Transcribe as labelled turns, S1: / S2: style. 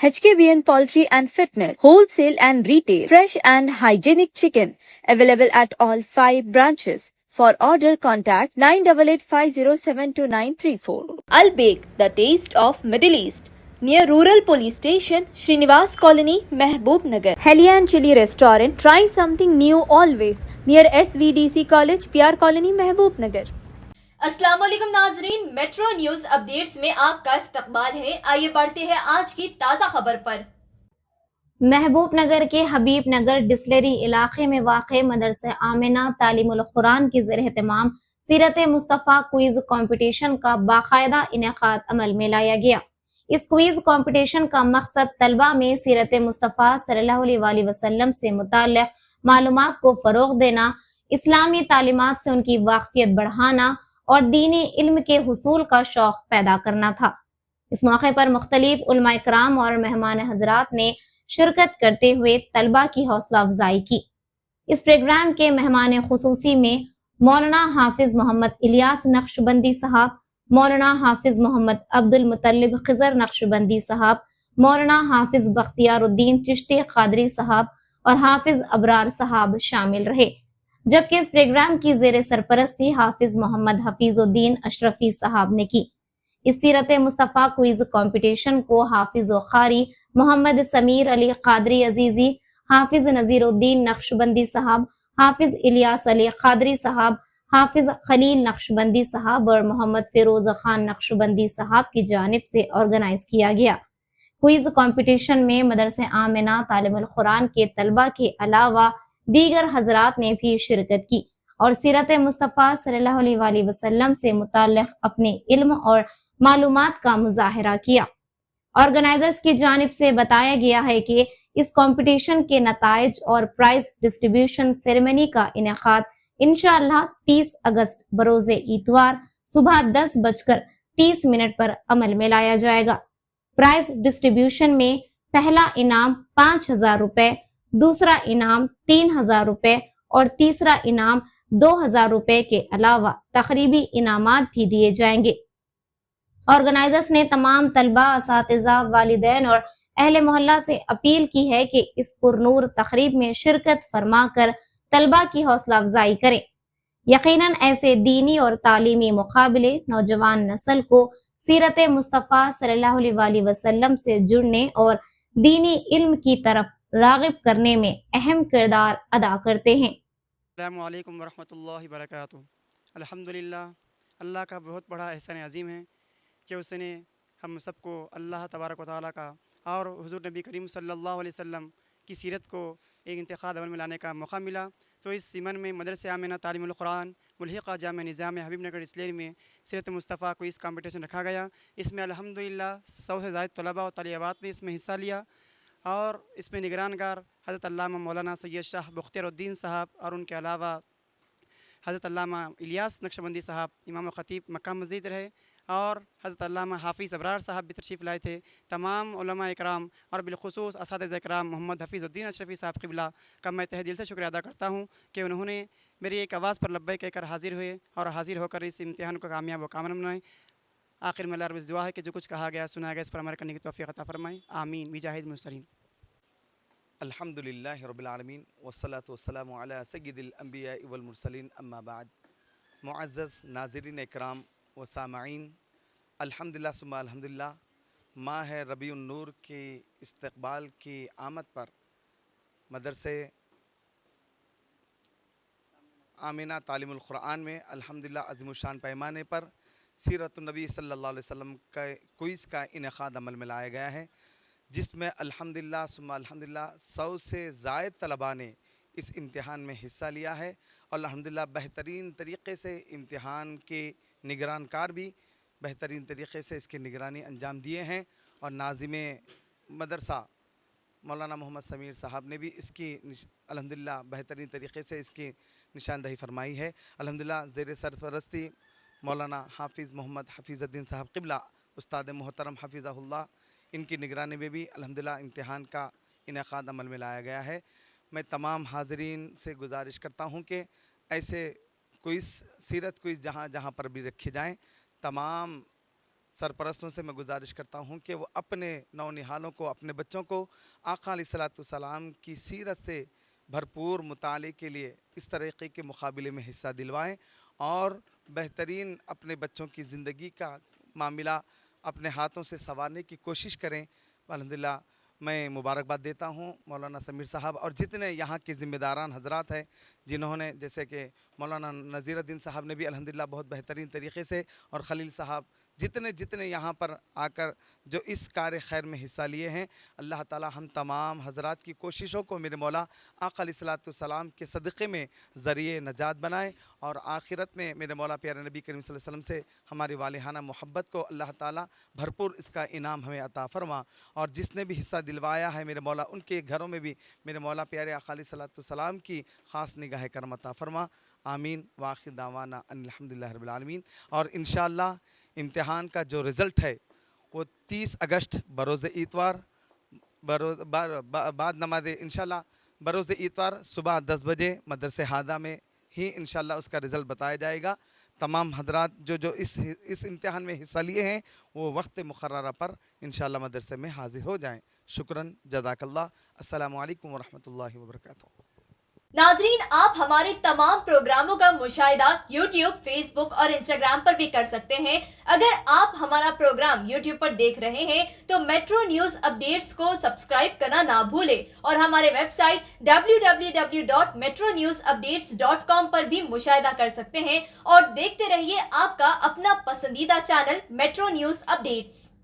S1: HKBN Poultry and Fitness, wholesale and retail, fresh and hygienic chicken, available at all 5 branches. For order, contact 9885072934. Al Bake, the taste of Middle East, near Rural Police Station, Srinivas Colony, Mehboob Nagar. Helian Chili Restaurant, try something new always, near SVDC College, PR Colony, Mehboob Nagar. अस्सलाम वालेकुम नाजरीन, metro news updates में आपका इस्तकबाल है। आइए बढ़ते हैं आज की ताज़ा खबर पर।
S2: महबूब नगर के हबीब नगर डिस्लरी इलाके में वाक़े मदरसा आमिना तालीमुल कुरान की ज़ेर एहतमाम सीरत मुस्तफ़ा क्विज कंपटीशन का बाकायदा इनेकाद अमल में लाया गया। इस क्विज कंपटीशन का मकसद तलबा में सीरत मुस्तफ़ा सल्लल्लाहु अलैहि वसल्लम से मुताल्लिक़ मालूमात को फ़रोग़ देना, इस्लामी तालीमात से उनकी वाक़फियत बढ़ाना और दीनी इल्म के हुसूल का शौक़ पैदा करना था। इस मौके पर मुख्तलिफ उलमा इकराम और मेहमान हजरात ने शिरकत करते हुए तलबा की हौसला अफजाई की। इस प्रोग्राम के मेहमान खुसूसी में मौलाना हाफिज मोहम्मद इलियास नक्शबंदी साहब, मौलाना हाफिज मोहम्मद अब्दुल मुतल्लिब खिजर नक्शबंदी साहब, मौलाना हाफिज बख्तियारुद्दीन चिश्ती कादरी साहब और हाफिज अबरार साहब शामिल रहे। जबकि इस प्रोग्राम की जेर सरपरस्ती हाफिज मोहम्मद हफीजुद्दीन अशरफी साहब ने की। इस सीरत मुस्तफ़ा क्विज कंपटीशन को हाफिज कारी मोहम्मद समीर अली कादरी अजीजी, हाफिज नजीरुद्दीन नक्शबंदी साहब, हाफिज इलियास अली कादरी साहब, हाफिज खलील नक्शबंदी साहब और मोहम्मद फिरोज खान नक्शबंदी साहब की जानिब से ऑर्गेनाइज किया गया। क्विज कंपटीशन में मदरसे आमिना तालीमुल कुरान के तलबा के अलावा दीगर हजरात ने भी शिरकत की और सीरत मुस्तफ़ा सल्लल्लाहु अलैहि वसल्लम से मुताल्लिक़ अपने इल्म और मालूमात का मुजाहिरा किया। ऑर्गेनाइजर्स की जानिब से बताया गया है कि इस कंपटीशन के नताइज और प्राइज डिस्ट्रीब्यूशन सेरेमनी का इनेकाद इंशाअल्लाह 30 अगस्त बरोज़े इतवार सुबह 10:30 पर अमल में लाया जाएगा। प्राइज डिस्ट्रीब्यूशन में पहला इनाम 5,000 रुपए, दूसरा इनाम 3,000 रुपए और तीसरा इनाम 2,000 रुपए के अलावा तकरीबी इनामात भी दिए जाएंगे। ऑर्गेनाइजर्स ने तमाम तलबा, असातिज़ा, वालिदैन और अहले मोहल्ला से अपील की है कि इस पुरनूर तकरीब में शिरकत फरमाकर तलबा की हौसला अफजाई करें। यकीनन ऐसे दीनी और तालीमी मुकाबले नौजवान नस्ल को सीरत मुस्तफ़ा सल्लल्लाहु अलैहि वसल्लम से जुड़ने और दीनी इल्म की तरफ राग़िब करने में अहम किरदार अदा करते हैं।
S3: अस्सलामु अलैकुम वरहमतुल्लाहि वबरकातुहू। अल्हम्दुलिल्लाह, अल्लाह का बहुत बड़ा एहसान अज़ीम है कि उसने हम सबको अल्लाह तबारक व तआला का और हुज़ूर नबी करीम सल्लल्लाहु अलैहि वसल्लम की सीरत को एक इंतखाब अमल में लाने का मौका मिला। तो इस सिमन में मदरसे आमिना तालीमुल कुरान मुल्हिक़ा जामिया निज़ाम हबीब नगर डिस्लरी में सीरत मुस्तफ़ा को इस कॉम्पिटिशन रखा गया। इसमें अल्हम्दुलिल्लाह 100 से ज़ायद तलबा और तलिबात ने इसमें हिस्सा लिया और इसमें निगरानगार हज़रत अल्लामा मौलाना सैयद शाह बख्तियारुद्दीन साहब और उनके अलावा हज़रत अल्लामा इलियास नक्शबंदी साहब इमाम ख़तीब मक्का मस्जिद रहे और हज़रत अल्लामा हाफिज़ अबरार साहब भी तशरीफ़ लाए थे। तमाम उलमा इकराम और बिलखुसूस असातिज़ा इकराम मोहम्मद हफीज़ुद्दीन अशरफी साहब क़िबला का मैं तहे दिल से शुक्रिया अदा करता हूँ कि उन्होंने मेरी एक आवाज़ पर लब्बैक कहकर हाजिर हुए और हाजिर होकर इस इम्तिहान को कामयाब व कामयाब बनाए। आखिर में अल्लाह रब्बुल दुआ है कि जो कुछ कहा गया सुनाया गया इस पर अमल करने की तौफ़ीक़ अता फ़रमाए। आमीन बिजाहिद मुरसलीन।
S4: अल्हम्दुलिल्लाहि रब्बिल आलमीन वस्सलातु वस्सलामु अला सय्यिदिल अंबिया वल मुरसलीन अम्मा बाद। मुअज़्ज़ज़ नाज़रीन इकराम व सामईन, अल्हम्दुलिल्लाह सुम्मा अल्हम्दुलिल्लाह, माह रबीउन नूर के इस्तक़बाल की आमद पर मदरसे आमिना तालीमुल कुरान में अल्हम्दुलिल्लाह अज़ीमुश्शान पैमाने पर सीरतुन नबी सल्लल्लाहु अलैहि वसल्लम का क्विज़ का इनेकाद अमल में लाया गया है, जिसमें अल्हम्दुलिल्लाह सुम्मा अल्हम्दुलिल्लाह 100 से ज़ायद तलबा ने इस इम्तिहान में हिस्सा लिया है और अल्हम्दुलिल्लाह बेहतरीन तरीक़े से इम्तिहान के निगरानकार भी बेहतरीन तरीक़े से इसकी निगरानी अंजाम दिए हैं और नाज़िम मदरसा मौलाना मोहम्मद समीर साहब ने भी इसकी अल्हम्दुलिल्लाह बेहतरीन तरीक़े से इसकी निशानदही फरमाई है। अल्हम्दुलिल्लाह ज़ेर सरपरस्ती मौलाना हाफिज़ मोहम्मद हफीज़ुद्दीन साहब क़िबला उस्ताद मोहतरम हफिज़हुल्लाह, इनकी निगरानी में भी अल्हम्दुलिल्लाह इम्तिहान का इनेकाद अमल में लाया गया है। मैं तमाम हाज़रीन से गुजारिश करता हूँ कि ऐसे क्विज़ सीरत क्विज़ जहाँ जहाँ पर भी रखे जाएँ, तमाम सरपरस्तों से मैं गुजारिश करता हूँ कि वो अपने नौनिहालों को, अपने बच्चों को आका अलैहिस्सलाम की सीरत से भरपूर मुताले के लिए इस तरीक़े के मुकाबले में हिस्सा दिलवाएं और बेहतरीन अपने बच्चों की ज़िंदगी का मामला अपने हाथों से संवारने की कोशिश करें। अल्हम्दुलिल्लाह मैं मुबारकबाद देता हूँ मौलाना समीर साहब और जितने यहाँ के ज़िम्मेदारान हजरात हैं जिन्होंने, जैसे कि मौलाना नज़ीरुद्दीन साहब ने भी अल्हम्दुलिल्लाह बहुत बेहतरीन तरीक़े से, और खलील साहब, जितने यहाँ पर आकर जो इस कार्य खैर में हिस्सा लिए हैं, अल्लाह ताला हम तमाम हजरात की कोशिशों को मेरे मौला आका अलैहिस्सलाम के सदक़े में ज़रिए नजात बनाए और आखिरत में मेरे मौला प्यारे नबी करीम सल्लल्लाहु अलैहि वसल्लम से हमारी वालिहाना मोहब्बत को अल्लाह ताला भरपूर इसका इनाम हमें अता फरमा। और जिसने भी हिस्सा दिलवाया है मेरे मौला, उनके घरों में भी मेरे मौला प्यारे आका अलैहिस्सलाम की ख़ास निगाह करम अता फरमा। आमीन व आखिर दावाना अल्हम्दुलिल्लाहि रब्बिल आलमीन। और इंशाअल्लाह इम्तिहान का जो रिज़ल्ट है वो 30 अगस्त बरोज़ इतवार बाद नमाज इंशाअल्लाह बरोज़ इतवार सुबह 10 बजे मदरसे हादा में ही इंशाअल्लाह उसका रिज़ल्ट बताया जाएगा। तमाम हजरात जो इस इम्तिहान में हिस्सा लिए हैं वो वक्त मुकर्ररा पर इंशाअल्लाह मदरसे में हाजिर हो जाएं। शुक्रन जज़ाकल्लाह। अस्सलामु अलैकुम व रहमतुल्लाहि व बरकातुहू।
S1: नाजरीन, आप हमारे तमाम प्रोग्रामों का मुशाहिदा YouTube, Facebook और Instagram पर भी कर सकते हैं। अगर आप हमारा प्रोग्राम YouTube पर देख रहे हैं तो मेट्रो न्यूज अपडेट्स को सब्सक्राइब करना ना भूलें और हमारे वेबसाइट www.metronewsupdates.com पर भी मुशाहिदा कर सकते हैं और देखते रहिए आपका अपना पसंदीदा चैनल मेट्रो न्यूज अपडेट्स।